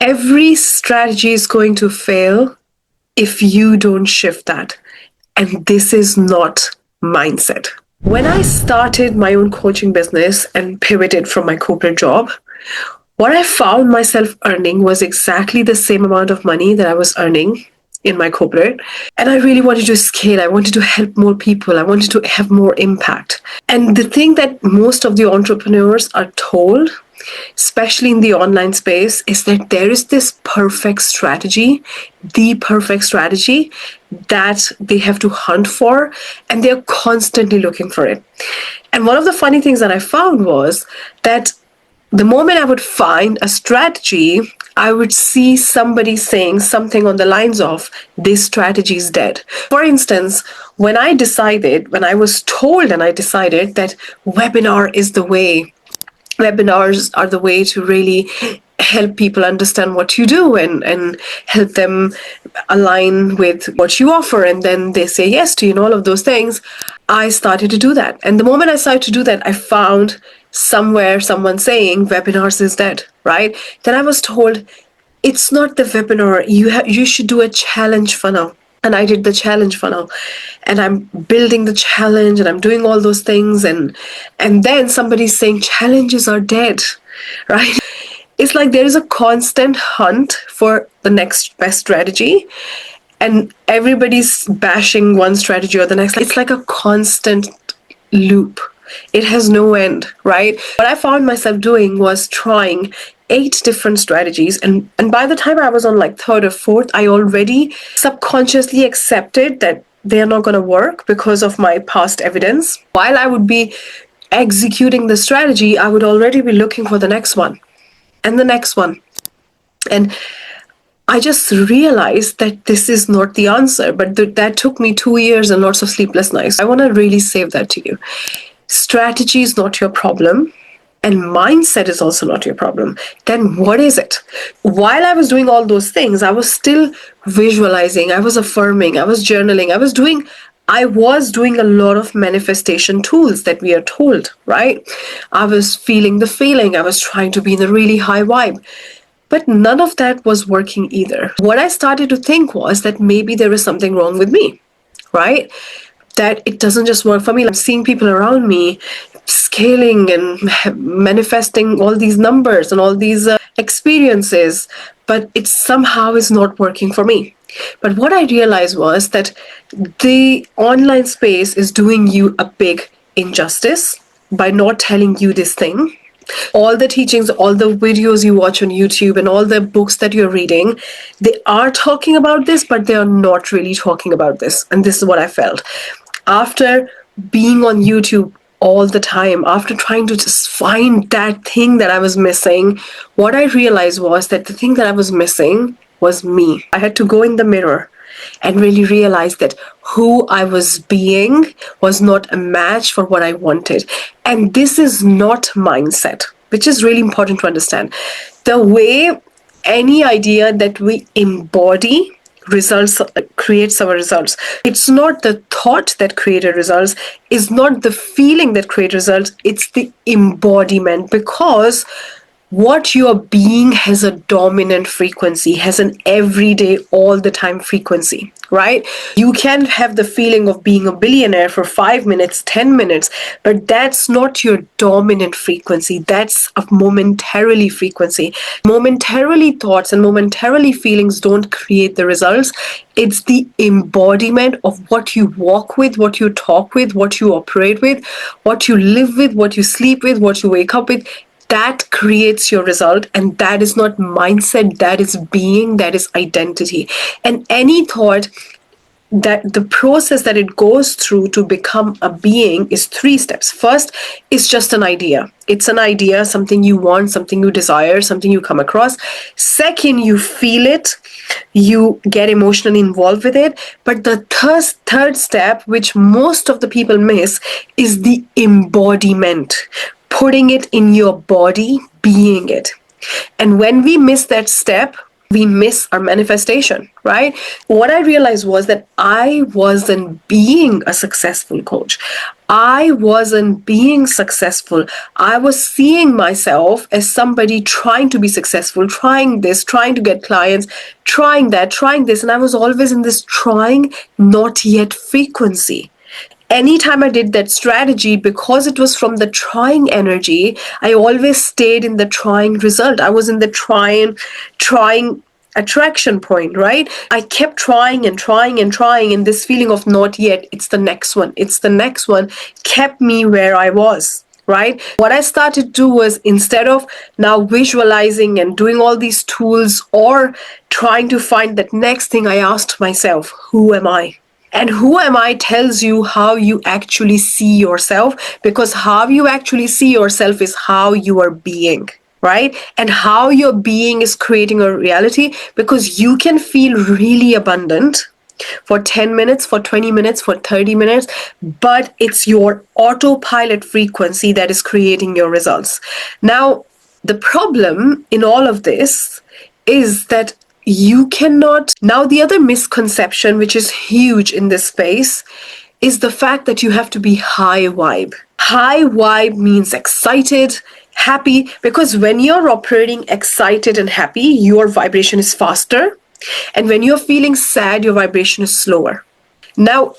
Every strategy is going to fail if you don't shift that. And this is not mindset. When I started my own coaching business and pivoted from my corporate job, what I found myself earning was exactly the same amount of money that I was earning in my corporate. And I really wanted to scale. I wanted to help more people. I wanted to have more impact. And the thing that most of the entrepreneurs are told, especially in the online space, is that there is this perfect strategy, the perfect strategy that they have to hunt for, and they're constantly looking for it. And one of the funny things that I found was that the moment I would find a strategy, I would see somebody saying something on the lines of, this strategy is dead. For instance, when I was told and I decided that webinar is the way, webinars are the way to really help people understand what you do and help them align with what you offer, and then they say yes to you and all of those things, I started to do that. And the moment I started to do that, I found somewhere someone saying webinars is dead, right? Then I was told, it's not the webinar, you should do a challenge funnel. And I did the challenge funnel, and I'm building the challenge, and I'm doing all those things, and then somebody's saying challenges are dead, right? It's like there is a constant hunt for the next best strategy, and everybody's bashing one strategy or the next. It's like a constant loop. It has no end, right? What I found myself doing was trying 8 different strategies, and by the time I was on like 3rd or 4th, I already subconsciously accepted that they're not going to work because of my past evidence. While I would be executing the strategy, I would already be looking for the next one and the next one. And I just realized that this is not the answer, but that took me 2 years and lots of sleepless nights. I want to really save that to you. Strategy is not your problem, and mindset is also not your problem. Then what is it? While I was doing all those things, I was still visualizing, I was affirming, I was journaling, I was doing a lot of manifestation tools that we are told, right? I was feeling the feeling, I was trying to be in a really high vibe. But none of that was working either. What I started to think was that maybe there is something wrong with me, right? That it doesn't just work for me. I'm seeing people around me scaling and manifesting all these numbers and all these experiences, but it somehow is not working for me. But what I realized was that the online space is doing you a big injustice by not telling you this thing. All the teachings, all the videos you watch on YouTube, and all the books that you're reading, they are talking about this, but they are not really talking about this. And this is what I felt. After being on YouTube all the time, after trying to just find that thing that I was missing, what I realized was that the thing that I was missing was me. I had to go in the mirror and really realize that who I was being was not a match for what I wanted. And this is not mindset, which is really important to understand. The way any idea that we embody creates our results. It's not the thought that created results, it's not the feeling that created results, it's the embodiment, because what you're being has a dominant frequency, has an everyday, all the time frequency, right? You can have the feeling of being a billionaire for 5 minutes, 10 minutes, but that's not your dominant frequency. That's a momentarily frequency. Momentarily thoughts and momentarily feelings don't create the results. It's the embodiment of what you walk with, what you talk with, what you operate with, what you live with, what you sleep with, what you wake up with. That creates your result, and that is not mindset, that is being, that is identity. And any thought, that the process that it goes through to become a being is 3 steps. First is just an idea. It's an idea, something you want, something you desire, something you come across. Second, you feel it, you get emotionally involved with it. But the third step, which most of the people miss, is the embodiment. Putting it in your body, being it. And when we miss that step, we miss our manifestation, right? What I realized was that I wasn't being a successful coach. I wasn't being successful. I was seeing myself as somebody trying to be successful, trying this, trying to get clients, trying that, trying this. And I was always in this trying, not yet frequency. Anytime I did that strategy, because it was from the trying energy, I always stayed in the trying result. I was in the trying attraction point, right? I kept trying and trying and trying, and this feeling of not yet, it's the next one, it's the next one, kept me where I was. Right? What I started to do was, instead of now visualizing and doing all these tools or trying to find that next thing, I asked myself, who am I? And who am I tells you how you actually see yourself, because how you actually see yourself is how you are being, right? And how your being is creating a reality, because you can feel really abundant for 10 minutes, for 20 minutes, for 30 minutes, but it's your autopilot frequency that is creating your results. Now, the problem in all of this is that you cannot. Now, the other misconception, which is huge in this space, is the fact that you have to be high vibe. High vibe means excited, happy, because when you're operating excited and happy, your vibration is faster. And when you're feeling sad, your vibration is slower. Now,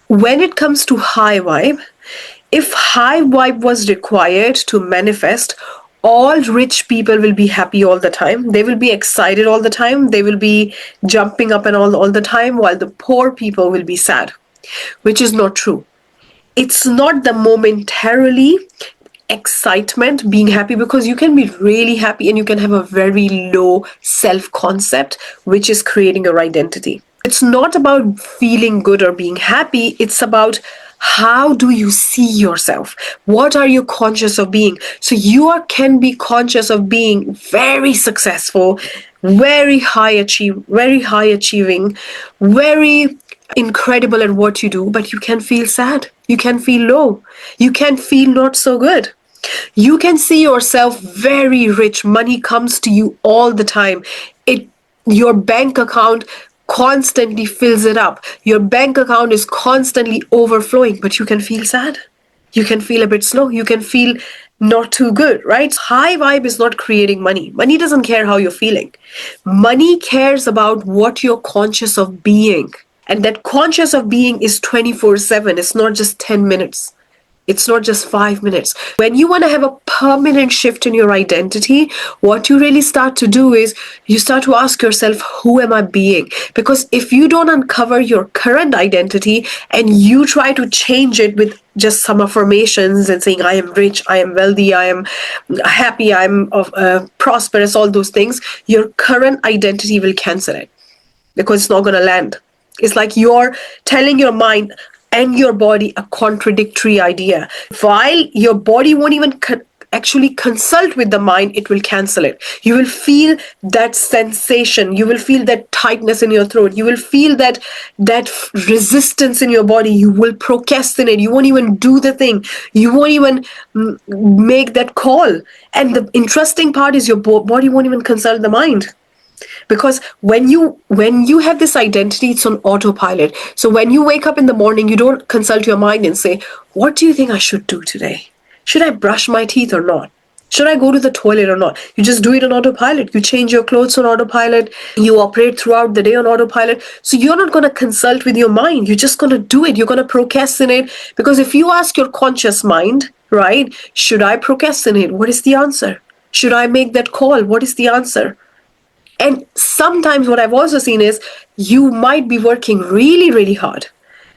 when it comes to high vibe, if high vibe was required to manifest, all rich people will be happy all the time. They will be excited all the time. They will be jumping up and all the time, while the poor people will be sad, which is not true. It's not the momentarily excitement, being happy, because you can be really happy and you can have a very low self-concept, which is creating your identity. It's not about feeling good or being happy. It's about how do you see yourself? What are you conscious of being? So can be conscious of being very successful, very high achieving, very incredible at what you do, but you can feel sad. You can feel low. You can feel not so good. You can see yourself very rich. Money comes to you all the time. Your bank account constantly fills it up. Your bank account is constantly overflowing, but you can feel sad. You can feel a bit slow. You can feel not too good, right? High vibe is not creating money. Money doesn't care how you're feeling. Money cares about what you're conscious of being. And that conscious of being is 24/7. It's not just 10 minutes. It's not just 5 minutes. When you want to have a permanent shift in your identity, what you really start to do is you start to ask yourself, who am I being? Because if you don't uncover your current identity and you try to change it with just some affirmations and saying, I am rich, I am wealthy, I am happy, I'm prosperous, all those things, your current identity will cancel it because it's not going to land. It's like you're telling your mind and your body a contradictory idea. While your body won't even actually consult with the mind, it will cancel it. You will feel that sensation. You will feel that tightness in your throat. You will feel that resistance in your body. You will procrastinate. You won't even do the thing. You won't even make that call. And the interesting part is your body won't even consult the mind. Because when you have this identity, it's on autopilot. So when you wake up in the morning, you don't consult your mind and say, what do you think I should do today? Should I brush my teeth or not? Should I go to the toilet or not? You just do it on autopilot. You change your clothes on autopilot. You operate throughout the day on autopilot. So you're not going to consult with your mind. You're just going to do it. You're going to procrastinate. Because if you ask your conscious mind, right, should I procrastinate? What is the answer? Should I make that call? What is the answer? And sometimes what I've also seen is you might be working really, really hard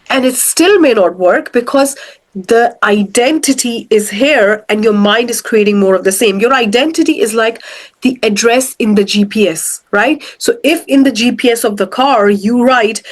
and it still may not work because the identity is here and your mind is creating more of the same. Your identity is like the address in the GPS, right? So if in the GPS of the car you write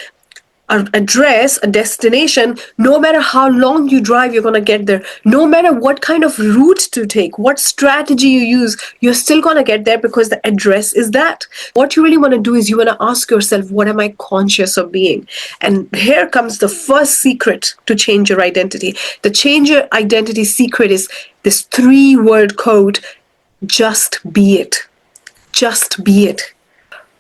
an address, a destination, no matter how long you drive, you're going to get there. No matter what kind of route to take, what strategy you use, you're still going to get there because the address is that. What you really want to do is you want to ask yourself, what am I conscious of being? And here comes the first secret to change your identity. The change your identity secret is this 3-word code, just be it. Just be it.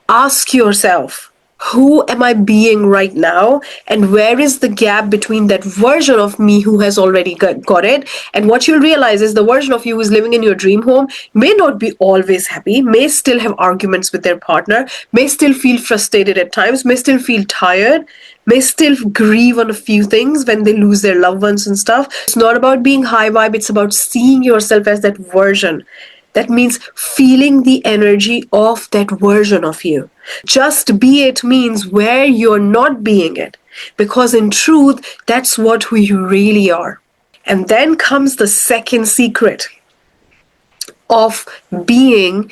Ask yourself, who am I being right now, and where is the gap between that version of me who has already got it, and what you'll realize is the version of you who is living in your dream home may not be always happy, may still have arguments with their partner, may still feel frustrated at times, may still feel tired, may still grieve on a few things when they lose their loved ones and stuff. It's not about being high vibe, it's about seeing yourself as that version. That means feeling the energy of that version of you. Just be it means where you're not being it. Because in truth, that's what who you really are. And then comes the second secret of being.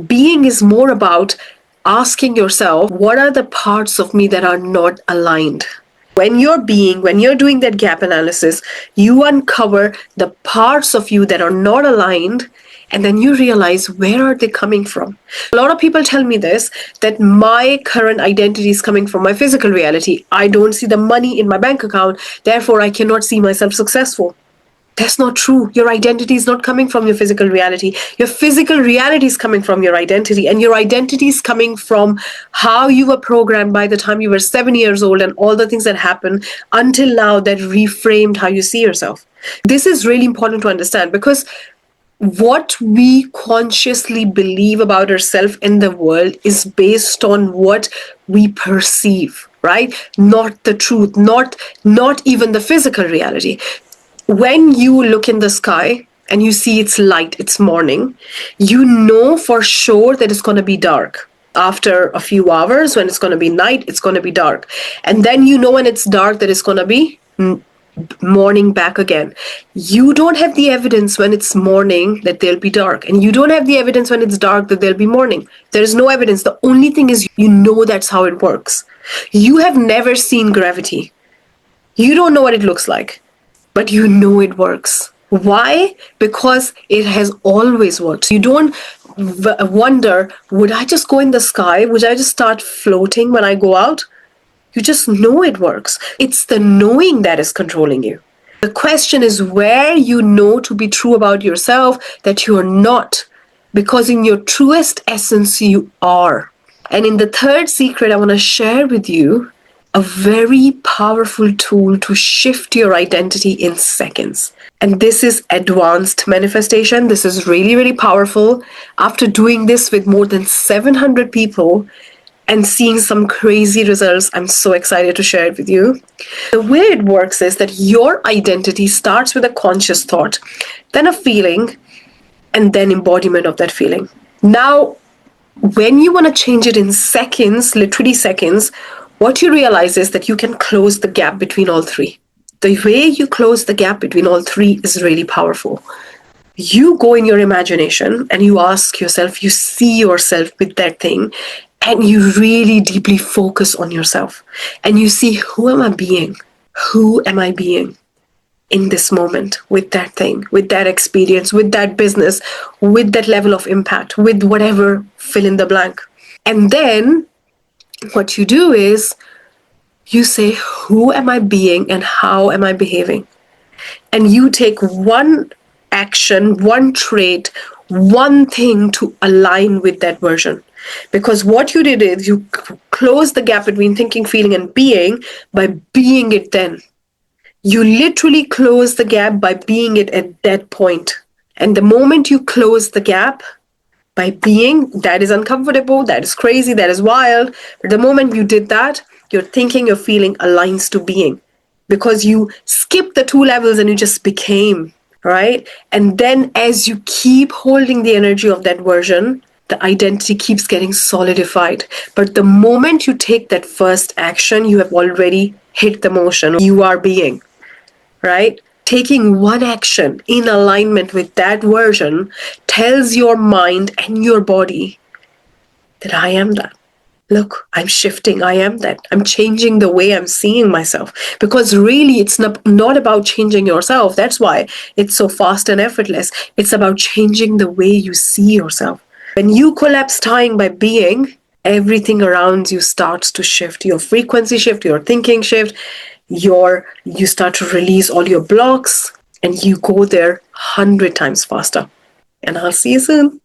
Being is more about asking yourself, what are the parts of me that are not aligned? When you're doing that gap analysis, you uncover the parts of you that are not aligned, and then you realize, where are they coming from? A lot of people tell me this, that my current identity is coming from my physical reality. I don't see the money in my bank account, therefore I cannot see myself successful. That's not true. Your identity is not coming from your physical reality. Your physical reality is coming from your identity, and your identity is coming from how you were programmed by the time you were 7 years old and all the things that happened until now that reframed how you see yourself. This is really important to understand, because what we consciously believe about ourselves in the world is based on what we perceive, right? Not the truth, not even the physical reality. When you look in the sky and you see it's light, it's morning, you know for sure that it's going to be dark. After a few hours, when it's going to be night, it's going to be dark. And then you know when it's dark that it's going to be morning back again. You don't have the evidence when it's morning that there'll be dark, and you don't have the evidence when it's dark that there'll be morning. There is no evidence. The only thing is, you know that's how it works. You have never seen gravity. You don't know what it looks like, but you know it works. Why? Because it has always worked. You don't wonder, would I just go in the sky? Would I just start floating when I go out? You just know it works. It's the knowing that is controlling you. The question is where you know to be true about yourself that you are not, because in your truest essence you are. And in the third secret, I want to share with you a very powerful tool to shift your identity in seconds. And this is advanced manifestation. This is really, really powerful. After doing this with more than 700 people and seeing some crazy results, I'm so excited to share it with you. The way it works is that your identity starts with a conscious thought, then a feeling, and then embodiment of that feeling. Now, when you want to change it in seconds, literally seconds, what you realize is that you can close the gap between all three. The way you close the gap between all three is really powerful. You go in your imagination and you ask yourself, you see yourself with that thing, and you really deeply focus on yourself. And you see, who am I being? Who am I being in this moment with that thing, with that experience, with that business, with that level of impact, with whatever, fill in the blank. And then what you do is you say, who am I being and how am I behaving? And you take one action, one trait, one thing to align with that version. Because what you did is you close the gap between thinking, feeling, and being by being it then. You literally close the gap by being it at that point. And the moment you close the gap by being, that is uncomfortable, that is crazy, that is wild. But the moment you did that, your thinking, your feeling aligns to being. Because you skipped the two levels and you just became, right? And then as you keep holding the energy of that version, the identity keeps getting solidified. But the moment you take that first action, you have already hit the motion. You are being, right? Taking one action in alignment with that version tells your mind and your body that I am that. Look, I'm shifting. I am that. I'm changing the way I'm seeing myself. Because really, it's not about changing yourself. That's why it's so fast and effortless. It's about changing the way you see yourself. When you collapse time by being, everything around you starts to shift. Your frequency shift, your thinking shift, you start to release all your blocks, and you go there 100 times faster. And I'll see you soon.